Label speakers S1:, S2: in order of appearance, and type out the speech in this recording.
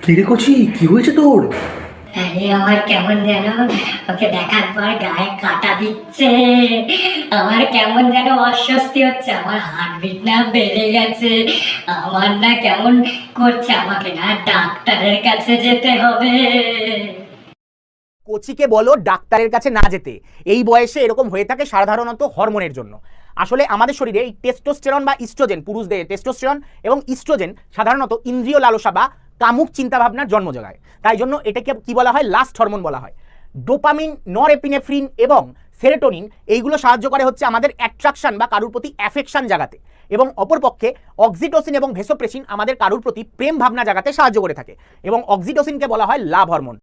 S1: কিরে কচি, কি হয়েছে তোর?
S2: আরে আমার কেমন যেন ওকে দেখার পর গায়ে কাটা দিচ্ছে। আমার কেমন যেন অস্বস্তি হচ্ছে, আমার হার্টবিট না বেড়ে গেছে, আমার না কেমন করছে, আমাকে না ডাক্তারের কাছে যেতে হবে।
S3: কোচিকে বলো ডাক্তারের কাছে না যেতে। এই বয়সে এরকম হয়ে থাকে সাধারণত হরমোনের জন্য। আসলে আমাদের শরীরে এই টেস্টোস্টেরন বা ইস্ট্রোজেন, পুরুষদের টেস্টোস্টেরন এবং ইস্ট্রোজেন সাধারণত ইন্দ্রিয় লালসা বা কামুক চিন্তাভাবনার জন্ম যোগায়। তাই জন্য এটাকে কি বলা হয়? লাস্ট হরমোন বলা হয়। ডোপামিন, নরএপিনেফ্রিন এবং সেরোটোনিন এইগুলো সাহায্য করে হচ্ছে আমাদের অ্যাট্রাকশন বা কারুর প্রতি অ্যাফেকশন জাগাতে, এবং অপরপক্ষে অক্সিটোসিন এবং ভেসোপ্রেসিন আমাদের কারুর প্রতি প্রেম ভাবনা জাগাতে সাহায্য করে থাকে, এবং অক্সিটোসিনকে বলা হয় লাভ হরমোন।